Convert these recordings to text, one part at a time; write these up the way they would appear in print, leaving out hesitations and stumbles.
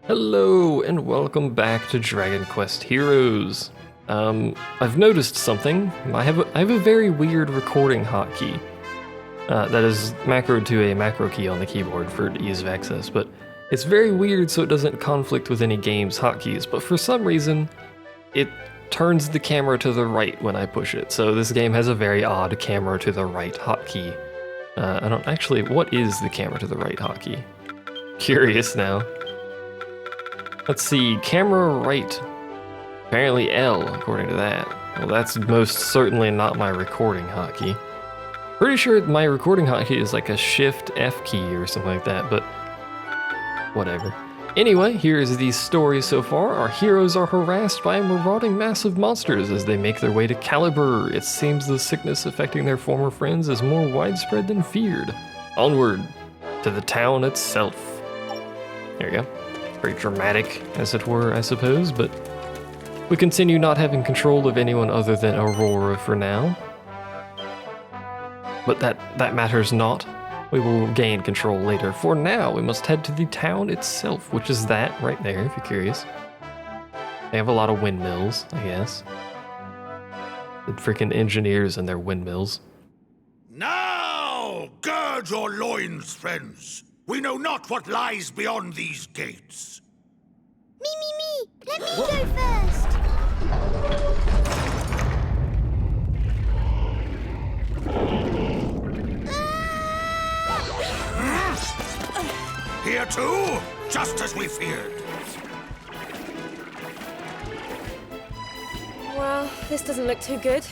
Hello and welcome back to Dragon Quest Heroes. I've noticed something. I have a very weird recording hotkey that is macroed to a macro key on the keyboard for ease of access, but it's very weird so it doesn't conflict with any game's hotkeys, but for some reason it turns the camera to the right when I push it, so this game has a very odd camera to the right hotkey. What is the camera to the right hotkey? Curious now. Let's see, camera right. Apparently L, according to that. Well, that's most certainly not my recording hotkey. Pretty sure my recording hotkey is like a Shift F key or something like that, but whatever. Anyway, here's the story so far. Our heroes are harassed by marauding massive monsters as they make their way to Calibre. It seems the sickness affecting their former friends is more widespread than feared. Onward to the town itself. There you go. Very dramatic, as it were, I suppose, but we continue not having control of anyone other than Aurora for now. But that matters not. We will gain control later. For now, we must head to the town itself, which is that right there, if you're curious. They have a lot of windmills, I guess. The freaking engineers and their windmills. Now, gird your loins, friends. We know not what lies beyond these gates. Me. Let me go first. Here too, just as we feared. Well, this doesn't look too good.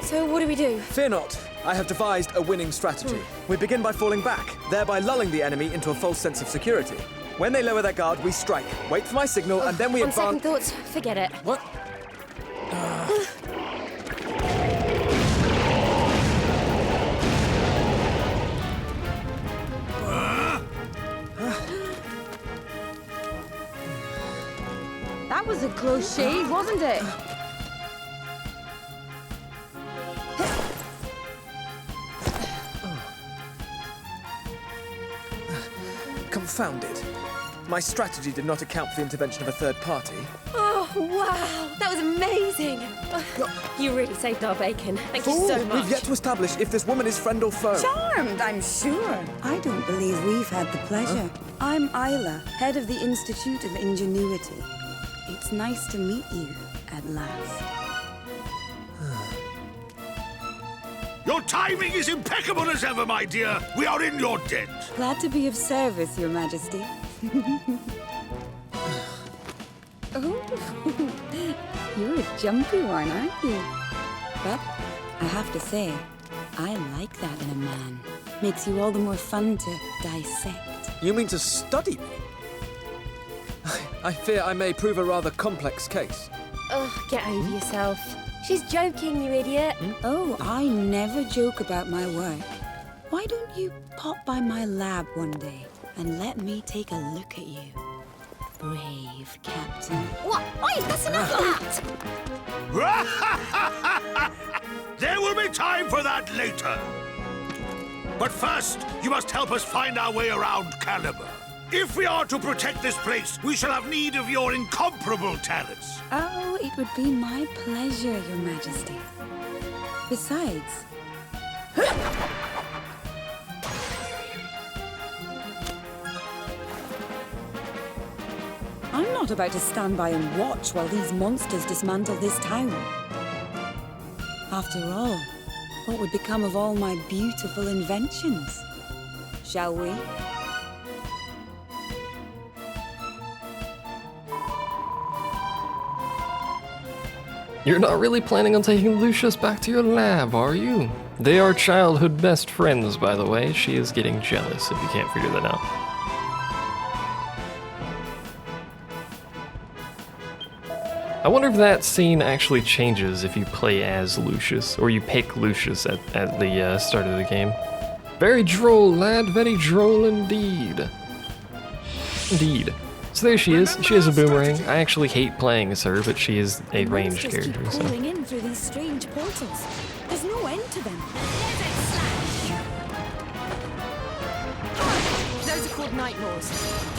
So what do we do? Fear not. I have devised a winning strategy. We begin by falling back, thereby lulling the enemy into a false sense of security. When they lower their guard, we strike. Wait for my signal, and then we On advance. second thoughts, forget it. What? That was a close shave, wasn't it? Confounded. My strategy did not account for the intervention of a third party. Oh, wow. That was amazing. You really saved our bacon. Thank you so much. We've yet to establish if this woman is friend or foe. Charmed, I'm sure. I don't believe we've had the pleasure. I'm Eila, head of the Institute of Ingenuity. It's nice to meet you, at last. Your timing is impeccable as ever, my dear. We are in your debt. Glad to be of service, Your Majesty. Oh, you're a jumpy one, aren't you? But I have to say, I like that in a man. Makes you all the more fun to dissect. You mean to study me? I fear I may prove a rather complex case. Ugh, get over yourself. She's joking, you idiot. Oh, I never joke about my work. Why don't you pop by my lab one day and let me take a look at you? Brave Captain. What? Oi, that's enough of that! There will be time for that later. But first, you must help us find our way around Calibre. If we are to protect this place, we shall have need of your incomparable talents. Oh, it would be my pleasure, Your Majesty. Besides... I'm not about to stand by and watch while these monsters dismantle this town. After all, what would become of all my beautiful inventions? Shall we? You're not really planning on taking Lucius back to your lab, are you? They are childhood best friends, by the way. She is getting jealous if you can't figure that out. I wonder if that scene actually changes if you play as Lucius, or you pick Lucius at the start of the game. Very droll, lad, very droll indeed. Indeed. So there she is. She has a boomerang. I actually hate playing as her, but she is a ranged character. Keep So. pouring in through these strange portals. There's no end to them. There's a called Night Lords.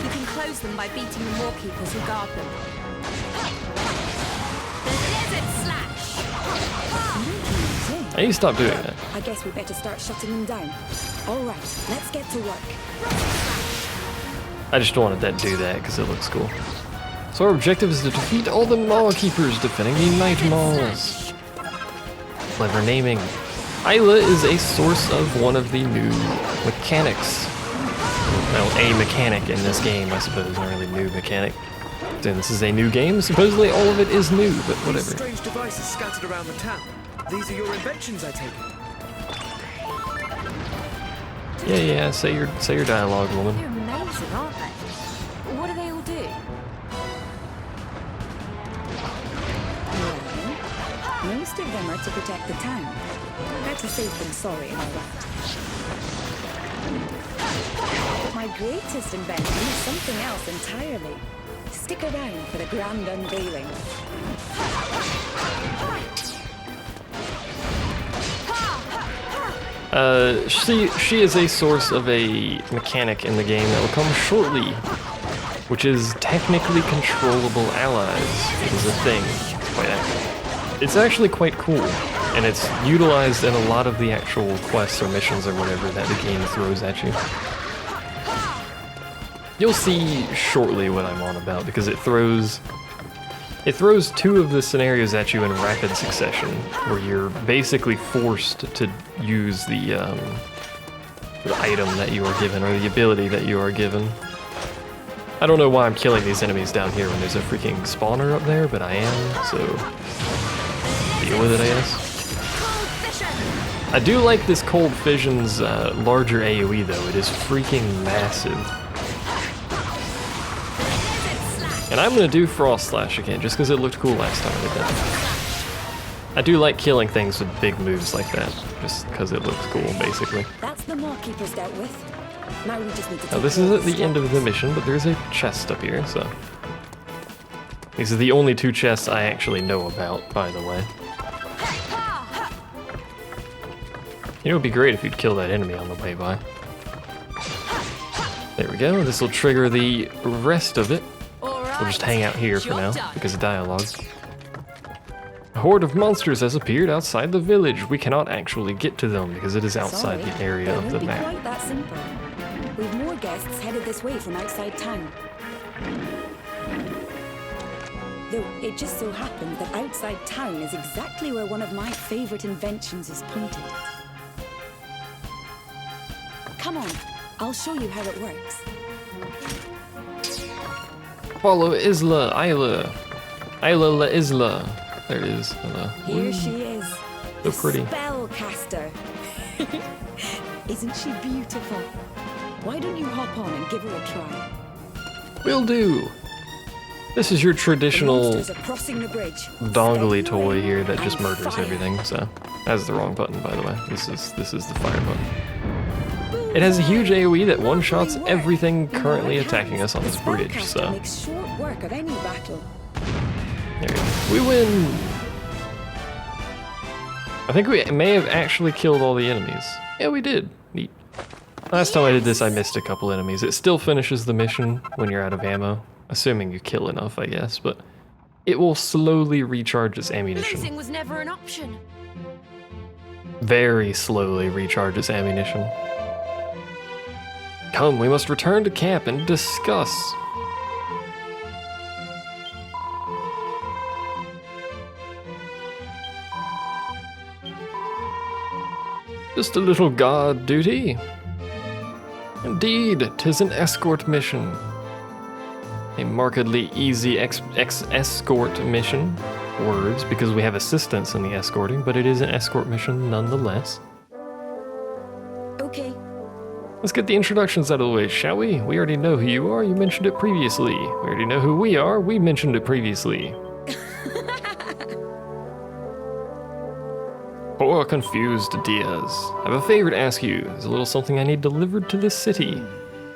You can close them by beating the Moorkeepers who guard them. The Lizard Slash! I need to stop doing that. I guess we better start shutting them down. All right, let's get to work. I just wanted that to do that because it looks cool. So our objective is to defeat all the Maw Keepers defending the Night Malls. Clever naming. Eila is a source of one of the new mechanics. Well, a mechanic in this game, I suppose, not really new mechanic. Then this is a new game, supposedly all of it is new, but These whatever. strange devices scattered around the town. These are your inventions, I take it. Yeah, say your dialogue, woman. They're amazing, aren't they? What do they all do? Well, most of them are to protect the town. Better safe than sorry and all that. But my greatest invention is something else entirely. Stick around for the grand unveiling. She is a source of a mechanic in the game that will come shortly, which is technically controllable allies. It is a thing. It's actually quite cool, and it's utilized in a lot of the actual quests or missions or whatever that the game throws at you. You'll see shortly what I'm on about, because it throws two of the scenarios at you in rapid succession, where you're basically forced to use the item that you are given, or the ability that you are given. I don't know why I'm killing these enemies down here when there's a freaking spawner up there, but I am, so deal with it, I guess. I do like this Cold Fission's larger AoE though. It is freaking massive. And I'm gonna do Frost Slash again, just because it looked cool last time I did that. I do like killing things with big moves like that, just because it looks cool, basically. That's the Moorkeepers dealt with. Now we just need to Now this is at the end of the mission, but there's a chest up here, so... These are the only two chests I actually know about, by the way. You know, it'd be great if you'd kill that enemy on the way by. There we go, this will trigger the rest of it. We'll just hang out here for now, because of dialogue. A horde of monsters has appeared outside the village. We cannot actually get to them, because it is outside the area of the map. Quite that simple. We've more guests headed this way from outside town. Though it just so happens that outside town is exactly where one of my favorite inventions is pointed. Come on, I'll show you how it works. Follow Isla, Eila. Eila la Isla. There it is. Here she is. So pretty. Spellcaster. Isn't she beautiful? Why don't you hop on and give her a try? Will do. This is your traditional Monsters are crossing the bridge. dongly toy here that just murders everything. So that's the wrong button, by the way. This is the fire button. It has a huge AoE that one-shots everything currently attacking us on this bridge. So Makes short work of any battle. there we go. We win. I think we may have actually killed all the enemies. Yeah, we did. Neat. Last time I did this, I missed a couple enemies. It still finishes the mission when you're out of ammo, assuming you kill enough, I guess, but it will slowly recharge its ammunition. Losing was never an option. Very slowly recharge its ammunition. Come, we must return to camp and discuss. Just a little guard duty. Indeed, 'tis an escort mission. A markedly easy escort mission. Words, because we have assistance in the escorting, but it is an escort mission nonetheless. Okay. Let's get the introductions out of the way, shall we? We already know who you are, you mentioned it previously. We already know who we are, we mentioned it previously. Poor confused Diaz. I have a favor to ask you. There's a little something I need delivered to this city.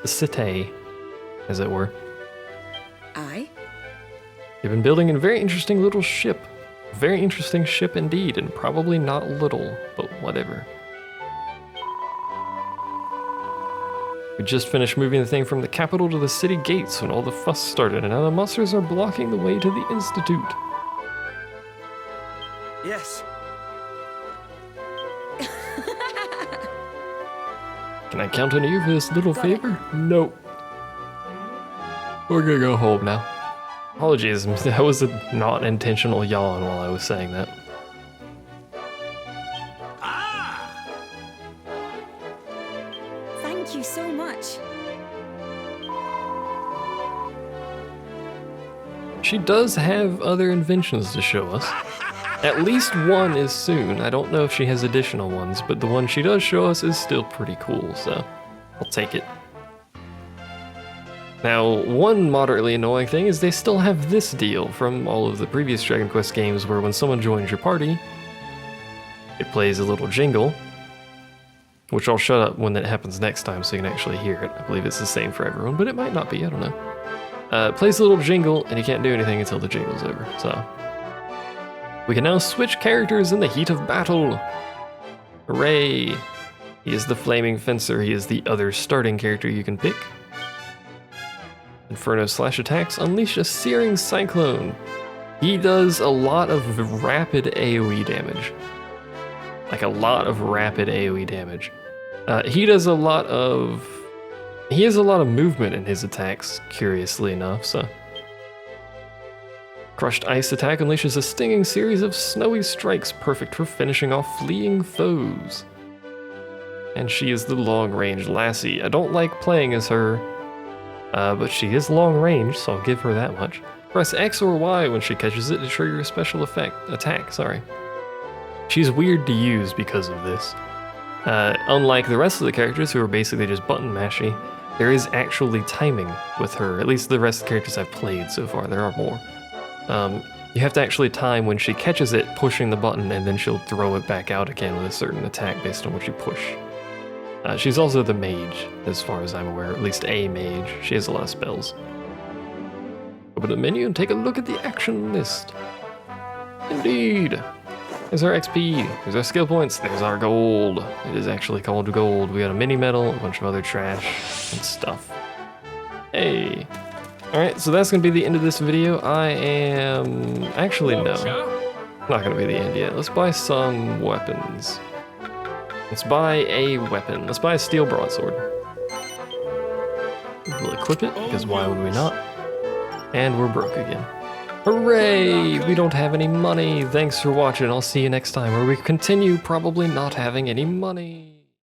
The city, as it were. Aye? You've been building a very interesting little ship. A very interesting ship indeed, and probably not little, but whatever. We just finished moving the thing from the capital to the city gates when all the fuss started, and now the monsters are blocking the way to the Institute. Yes. Can I count on you for this little favor? Nope. We're gonna go home now. Apologies, that was a not intentional yawn while I was saying that. Thank you so much. She does have other inventions to show us. At least one is soon. I don't know if she has additional ones, but the one she does show us is still pretty cool, so I'll take it. Now, one moderately annoying thing is they still have this deal from all of the previous Dragon Quest games where when someone joins your party, it plays a little jingle, which I'll shut up when it happens next time so you can actually hear it. I believe it's the same for everyone, but it might not be, I don't know. It plays a little jingle, and you can't do anything until the jingle's over, so. We can now switch characters in the heat of battle. Hooray! He is the Flaming Fencer, he is the other starting character you can pick. Inferno slash attacks unleash a searing cyclone. He does a lot of rapid AoE damage. Like a lot of rapid AoE damage. He has a lot of movement in his attacks, curiously enough, so. Crushed Ice attack unleashes a stinging series of snowy strikes, perfect for finishing off fleeing foes. And she is the long-range lassie. I don't like playing as her, but she is long-range, so I'll give her that much. Press X or Y when she catches it to trigger a special attack. She's weird to use because of this. Unlike the rest of the characters who are basically just button mashy, there is actually timing with her, at least the rest of the characters I've played so far, there are more. You have to actually time when she catches it, pushing the button, and then she'll throw it back out again with a certain attack based on what you push. She's also the mage, as far as I'm aware, at least a mage. She has a lot of spells. Open the menu and take a look at the action list. Indeed! There's our XP, there's our skill points, there's our gold. It is actually called gold. We got a mini medal, a bunch of other trash and stuff. Hey! Alright, so that's gonna be the end of this video. Actually, no. Not gonna be the end yet. Let's buy some weapons. Let's buy a weapon. Let's buy a steel broadsword. We'll equip it, because why would we not? And we're broke again. Hooray! We don't have any money. Thanks for watching. I'll see you next time, where we continue probably not having any money.